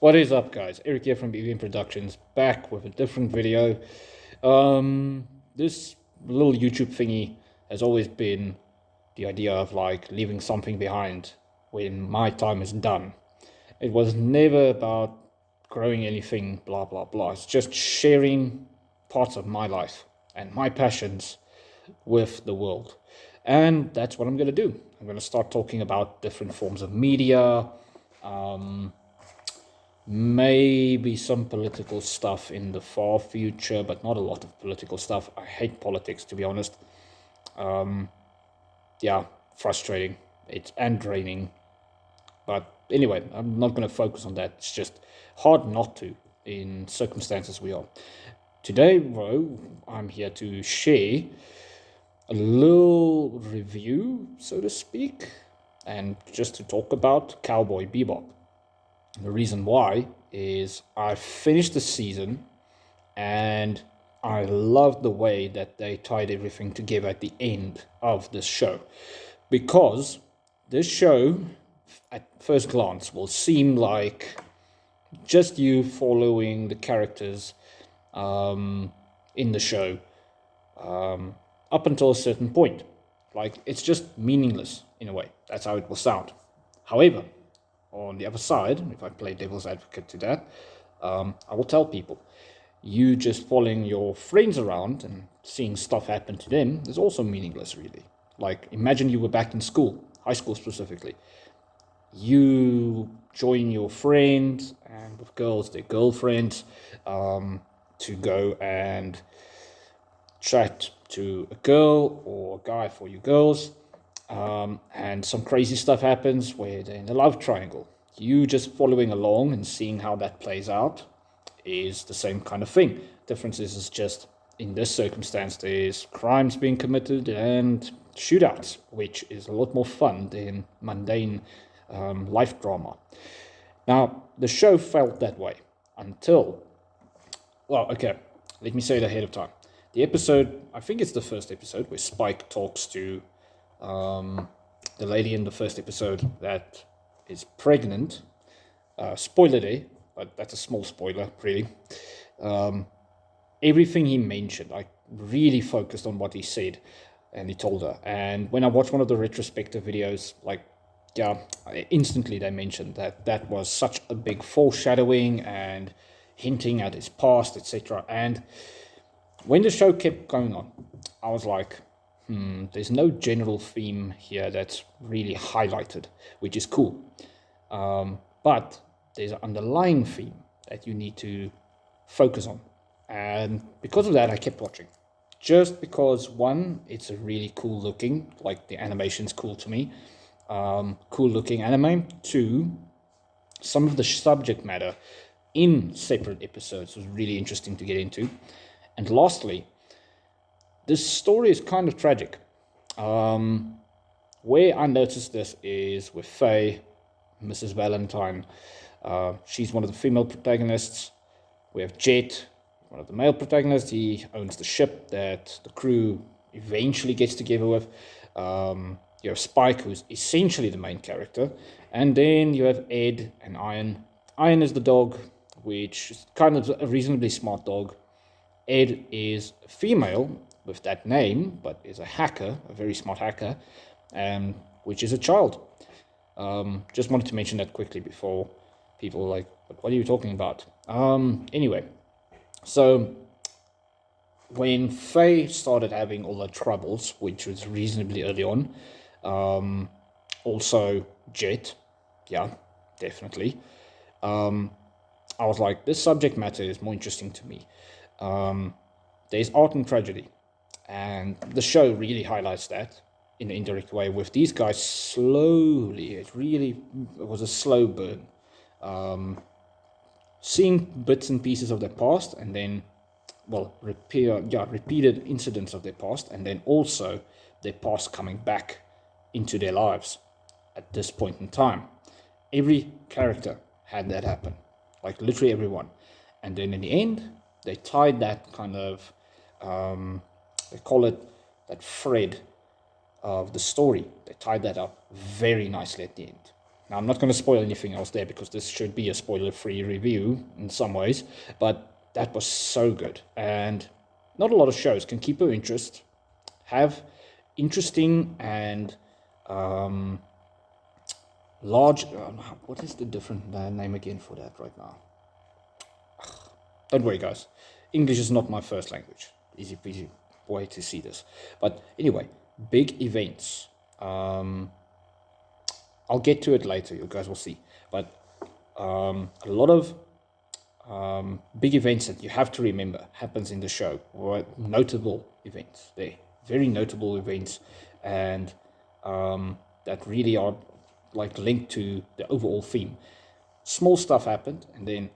What is up, guys? Eric here from BVM Productions, back with a different video. This little YouTube thingy has always been the idea of like leaving something behind when my time is done. It was never about growing anything, blah blah blah. It's just sharing parts of my life and my passions with the world. And that's what I'm going to do. I'm going to start talking about different forms of media, maybe some political stuff in the far future, but not a lot of political stuff. I hate politics, to be honest. Yeah, frustrating. And draining. But anyway, I'm not going to focus on that. It's just hard not to in circumstances we are. Today, though, I'm here to share a little review, so to speak, and just to talk about Cowboy Bebop. The reason why is I finished the season and I loved the way that they tied everything together at the end of this show. Because this show, at first glance, will seem like just you following the characters in the show up until a certain point. Like, it's just meaningless in a way. That's how it will sound. However, on the other side, if I play devil's advocate to that, I will tell people, you just following your friends around and seeing stuff happen to them is also meaningless, really. Like, imagine you were back in school, high school specifically. You join your friends, and with girls, their girlfriends, to go and chat to a girl or a guy for you girls. And some crazy stuff happens where they're in a love triangle. You just following along and seeing how that plays out is the same kind of thing. Difference is just in this circumstance there's crimes being committed and shootouts, which is a lot more fun than mundane life drama. Now, the show felt that way until, well, okay, let me say it ahead of time. The episode, I think it's the first episode, where Spike talks to the lady in the first episode that is pregnant. Spoiler there, but that's a small spoiler, really. Everything he mentioned, I really focused on what he said and he told her. And when I watched one of the retrospective videos, instantly they mentioned that was such a big foreshadowing and hinting at his past, etc. And when the show kept going on, I was like, there's no general theme here that's really highlighted, which is cool. But there's an underlying theme that you need to focus on. And because of that, I kept watching. Just because, one, it's a really cool looking, like the animation's cool to me, cool looking anime. Two, some of the subject matter in separate episodes was really interesting to get into. And lastly, this story is kind of tragic. Where I noticed this is with Faye, Mrs. Valentine. She's one of the female protagonists. We have Jet, one of the male protagonists. He owns the ship that the crew eventually gets together with. You have Spike, who's essentially the main character. And then you have Ed and Iron. Iron is the dog, which is kind of a reasonably smart dog. Ed is a female with that name, but is a hacker, a very smart hacker, which is a child. Just wanted to mention that quickly before people are like, what are you talking about? Anyway, so when Faye started having all the troubles, which was reasonably early on, also Jet, yeah, definitely, I was like, this subject matter is more interesting to me. There's art and tragedy, and the show really highlights that in an indirect way with these guys slowly. It was a slow burn. Seeing bits and pieces of their past, and then, repeated incidents of their past, and then also their past coming back into their lives at this point in time. Every character had that happen, like literally everyone. And then in the end, they tied that kind of, they call it that thread of the story. They tied that up very nicely at the end. Now, I'm not going to spoil anything else there because this should be a spoiler-free review in some ways, but that was so good. And not a lot of shows can keep your interest, have interesting and large. What is the different name again for that right now? Don't worry, guys. English is not my first language. Easy peasy way to see this. But anyway, big events. I'll get to it later. You guys will see. But a lot of big events that you have to remember happens in the show, or notable events. They're very notable events, and that really are like linked to the overall theme. Small stuff happened, and then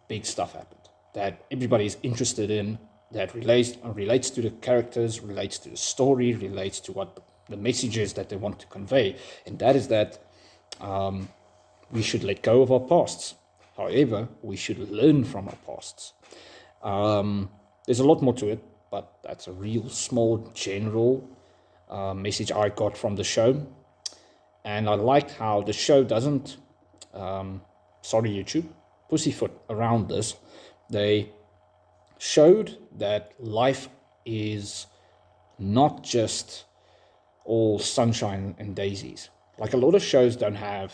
big stuff happened that everybody is interested in, that relates to the characters, relates to the story, relates to what the message is that they want to convey, and that is that we should let go of our pasts. However, we should learn from our pasts. There's a lot more to it, but that's a real small general message I got from the show. And I liked how the show doesn't, sorry YouTube, pussyfoot around this. They showed that life is not just all sunshine and daisies. Like a lot of shows don't have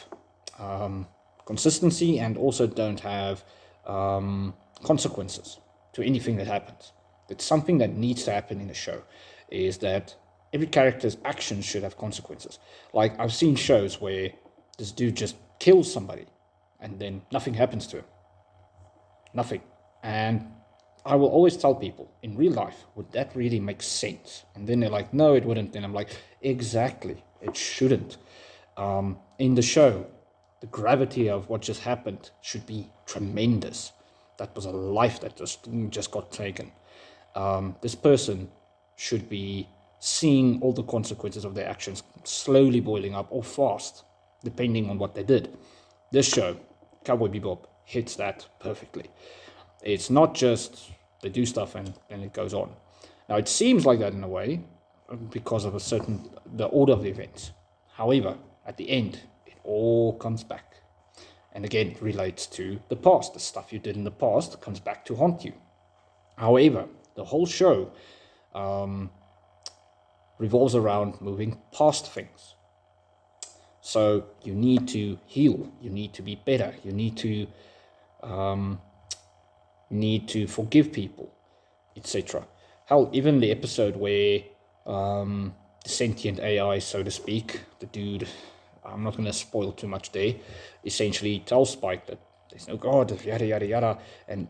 consistency and also don't have consequences to anything that happens. It's something that needs to happen in a show, is that every character's actions should have consequences. Like I've seen shows where this dude just kills somebody and then nothing happens to him. Nothing. And I will always tell people, in real life, would that really make sense? And then they're like, no, it wouldn't. And I'm like, exactly, it shouldn't. In the show, the gravity of what just happened should be tremendous. That was a life that just got taken. This person should be seeing all the consequences of their actions slowly boiling up or fast, depending on what they did. This show, Cowboy Bebop, hits that perfectly. It's not just they do stuff and it goes on. Now, it seems like that in a way because of the order of the events. However, at the end, it all comes back. And again, it relates to the past. The stuff you did in the past comes back to haunt you. However, the whole show revolves around moving past things. So you need to heal. You need to be better. You need to forgive people, etc. Hell, even the episode where the sentient AI, so to speak, the dude, I'm not going to spoil too much there, essentially tells Spike that there's no God, yada, yada, yada. And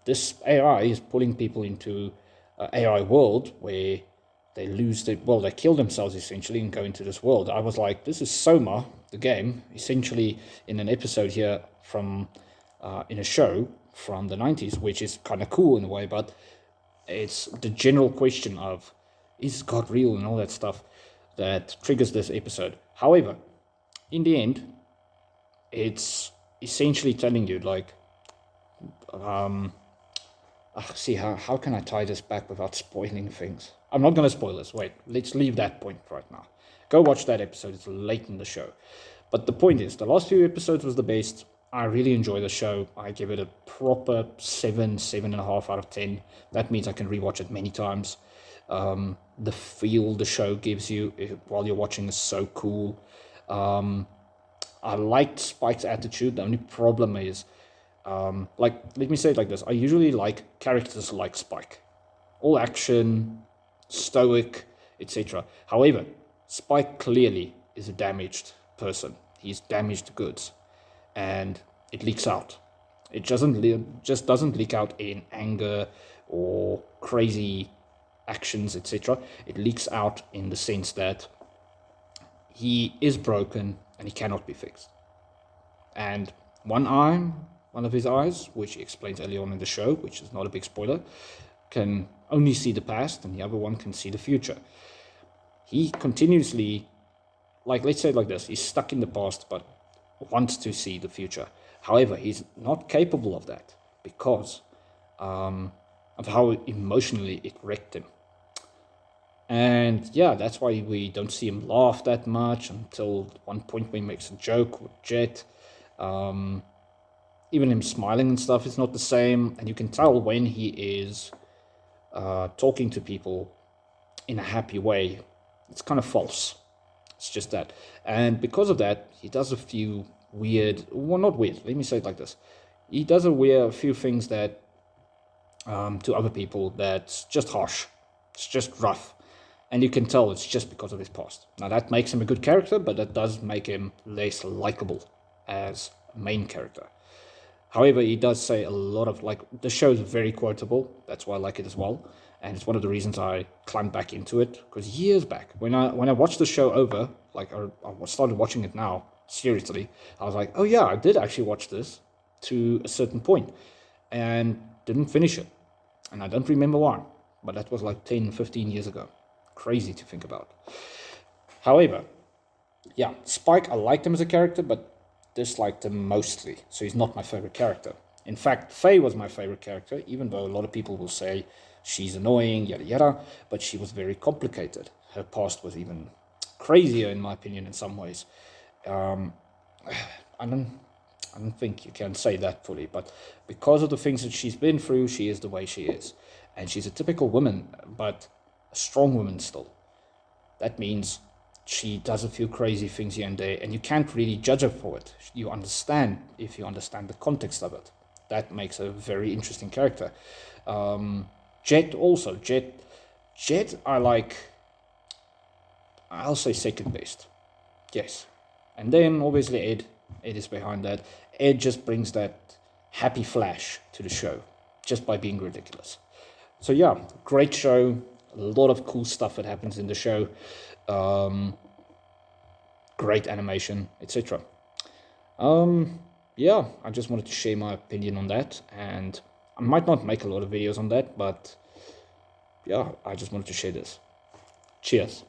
this AI is pulling people into an AI world where they they kill themselves essentially and go into this world. I was like, this is Soma, the game, essentially in an episode here from, in a show from the 90s, which is kind of cool in a way, but it's the general question of, is God real and all that stuff that triggers this episode. However, in the end, it's essentially telling you, like, see, how can I tie this back without spoiling things? I'm not going to spoil this. Wait, let's leave that point right now. Go watch that episode. It's late in the show. But the point is, the last few episodes was the best. I really enjoy the show. I give it a proper 7.5 out of 10. That means I can rewatch it many times. The feel the show gives you while you're watching is so cool. I liked Spike's attitude. The only problem is, let me say it like this. I usually like characters like Spike. All action, stoic, etc. However, Spike clearly is a damaged person. He's damaged goods. And it leaks out. It just doesn't leak out in anger or crazy actions, etc. It leaks out in the sense that he is broken and he cannot be fixed. And one of his eyes, which he explains early on in the show, which is not a big spoiler, can only see the past, and the other one can see the future. He continuously, let's say it like this, he's stuck in the past, but wants to see the future. However, he's not capable of that because of how emotionally it wrecked him. And yeah, that's why we don't see him laugh that much until one point when he makes a joke with Jet. Even him smiling and stuff is not the same, and you can tell when he is talking to people in a happy way. It's kind of false. It's just that. And because of that, he does a few weird, well, not weird, let me say it like this. He does a few things that, to other people, that's just harsh. It's just rough. And you can tell it's just because of his past. Now, that makes him a good character, but that does make him less likable as a main character. However, he does say a lot of, like, the show is very quotable. That's why I like it as well. And it's one of the reasons I climbed back into it. Because years back, when I watched the show over, like, I started watching it now, seriously, I was like, oh yeah, I did actually watch this to a certain point and didn't finish it. And I don't remember why. But that was like 10, 15 years ago. Crazy to think about. However, yeah, Spike, I liked him as a character, but disliked him mostly, so he's not my favorite character. In fact, Faye was my favorite character, even though a lot of people will say she's annoying, yada yada, but she was very complicated. Her past was even crazier, in my opinion, in some ways. I don't think you can say that fully, but because of the things that she's been through, she is the way she is. And she's a typical woman, but a strong woman still. That means she does a few crazy things here and there, and you can't really judge her for it. You understand if you understand the context of it. That makes her a very interesting character. Jet also. Jet I like, I'll say second best. Yes. And then obviously Ed is behind that. Ed just brings that happy flash to the show just by being ridiculous. So yeah, great show. A lot of cool stuff that happens in the show. Great animation, etc. Yeah, I just wanted to share my opinion on that, and I might not make a lot of videos on that, but yeah, I just wanted to share this. Cheers.